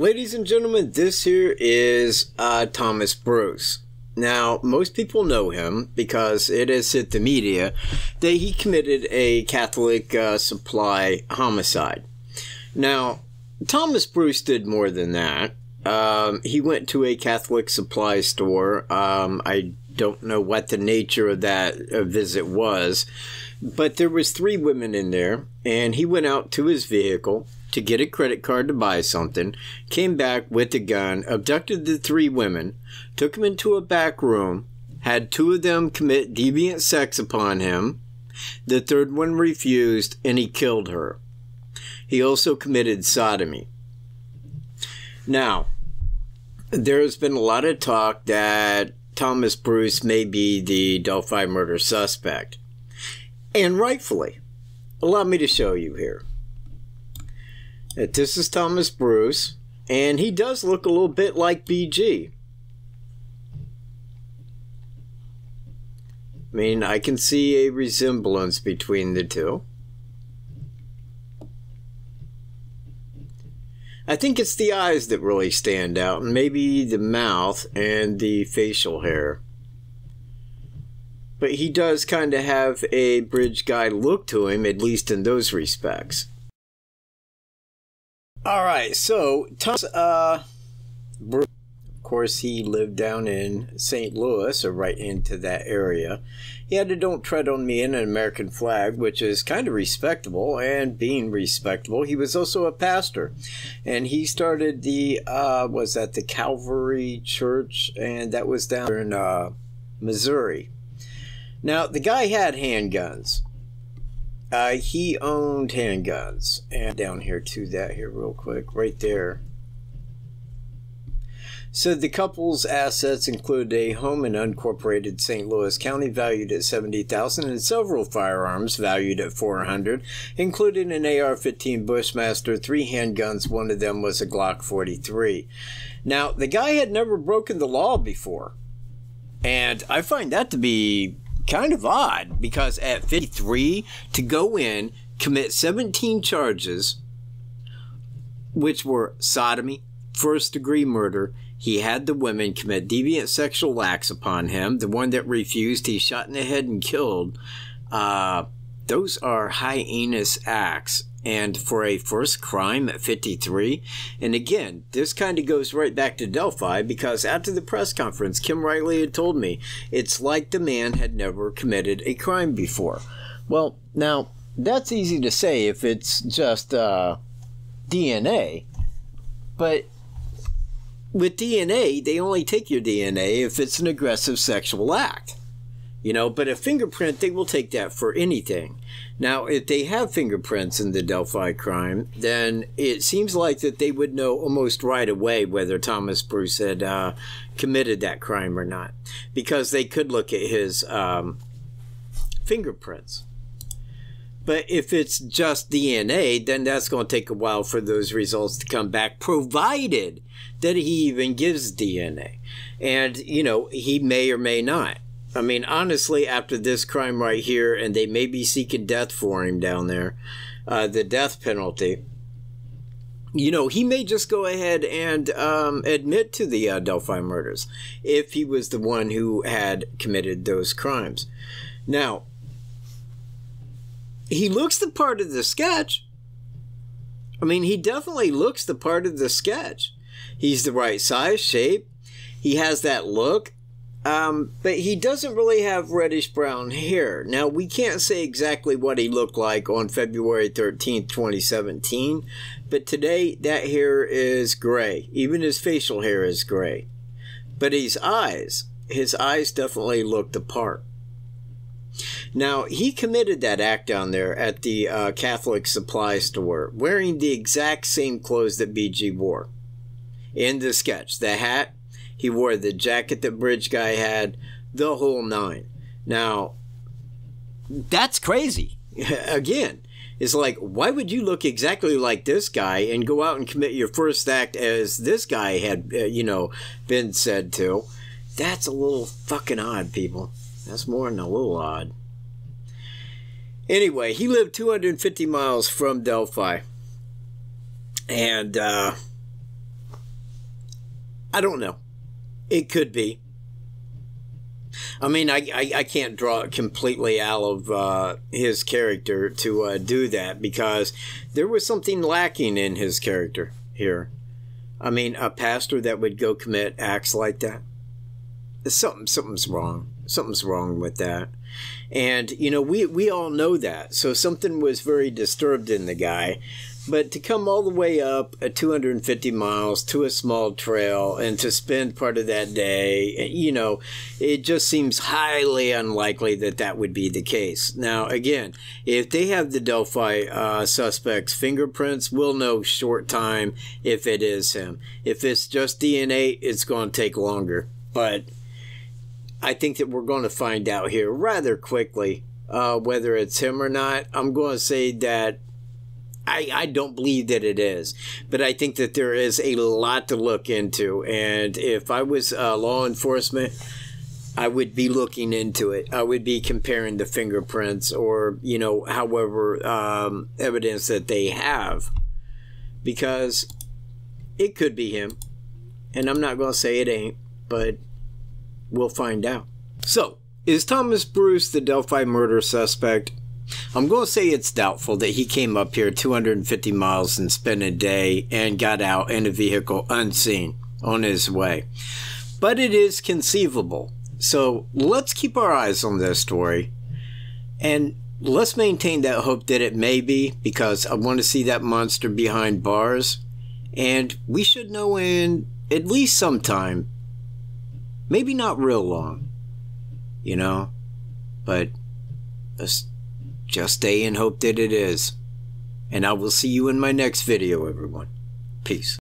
Ladies and gentlemen, this here is Thomas Bruce. Now, most people know him because it has hit the media that he committed a Catholic supply homicide. Now, Thomas Bruce did more than that. He went to a Catholic supply store. I don't know what the nature of that visit was, but there was 3 women in there, and he went out to his vehicle to get a credit card to buy something, came back with a gun, abducted the 3 women, took them into a back room, had 2 of them commit deviant sex upon him, the 3rd one refused, and he killed her. He also committed sodomy. Now, there's been a lot of talk that Thomas Bruce may be the Delphi murder suspect, and rightfully. Allow me to show you here. This is Thomas Bruce, and he does look a little bit like BG. I mean, I can see a resemblance between the two. I think it's the eyes that really stand out, and maybe the mouth and the facial hair. But he does kind of have a bridge guy look to him, at least in those respects. Alright, so Thomas Bruce, of course, he lived down in St. Louis, or right into that area. He had a "Don't Tread on Me" and an American flag, which is kind of respectable, and being respectable, he was also a pastor. And he started the, was that the Calvary Church, and that was down in Missouri. Now, the guy had handguns. He owned handguns. And down here to that here real quick, right there. So the couple's assets include a home in unincorporated St. Louis County valued at $70,000 and several firearms valued at $400, including an AR-15 Bushmaster, 3 handguns. One of them was a Glock 43. Now, the guy had never broken the law before. And I find that to be kind of odd, because at 53, to go in, commit 17 charges, which were sodomy, first-degree murder. He had the women commit deviant sexual acts upon him. The one that refused, he shot in the head and killed. Those are heinous acts. And for a first crime at 53, and again, this kind of goes right back to Delphi, because after the press conference, Kim Riley had told me, it's like the man had never committed a crime before. Well, now, that's easy to say if it's just DNA, but with DNA, they only take your DNA if it's an aggressive sexual act. You know, but a fingerprint, they will take that for anything. Now, if they have fingerprints in the Delphi crime, then it seems like that they would know almost right away whether Thomas Bruce had committed that crime or not, because they could look at his fingerprints. But if it's just DNA, then that's going to take a while for those results to come back, provided that he even gives DNA. And, you know, he may or may not. I mean, honestly, after this crime right here, and they may be seeking death for him down there, the death penalty, you know, he may just go ahead and admit to the Delphi murders if he was the one who had committed those crimes. Now, he looks the part of the sketch. I mean, he definitely looks the part of the sketch. He's the right size, shape. He has that look. But he doesn't really have reddish-brown hair. Now, we can't say exactly what he looked like on February 13th, 2017, but today that hair is gray. Even his facial hair is gray. But his eyes definitely look the part. Now, he committed that act down there at the Catholic supply store, wearing the exact same clothes that BG wore in the sketch. The hat, he wore the jacket that Bridge Guy had, the whole 9. Now, that's crazy. Again, it's like, why would you look exactly like this guy and go out and commit your first act as this guy had, you know, been said to? That's a little fucking odd, people. That's more than a little odd. Anyway, he lived 250 miles from Delphi. And, I don't know. It could be. I mean, I can't draw it completely out of his character to do that, because there was something lacking in his character here. I mean, a pastor that would go commit acts like that. Something's wrong. Something's wrong with that. And, you know, we all know that. So something was very disturbed in the guy. But to come all the way up at 250 miles to a small trail and to spend part of that day, you know, it just seems highly unlikely that that would be the case. Now, again, if they have the Delphi suspect's fingerprints, we'll know short time if it is him. If it's just DNA, it's going to take longer. But I think that we're going to find out here rather quickly whether it's him or not. I'm going to say that I don't believe that it is, but I think that there is a lot to look into. And if I was law enforcement, I would be looking into it. I would be comparing the fingerprints or, you know, however evidence that they have, because it could be him. And I'm not going to say it ain't, but we'll find out. So, is Thomas Bruce the Delphi murder suspect? I'm going to say it's doubtful that he came up here 250 miles and spent a day and got out in a vehicle unseen on his way. But it is conceivable. So let's keep our eyes on this story. And let's maintain that hope that it may be, because I want to see that monster behind bars. And we should know in at least some time. Maybe not real long. You know? But let's just stay and hope that it is. And I will see you in my next video, everyone. Peace.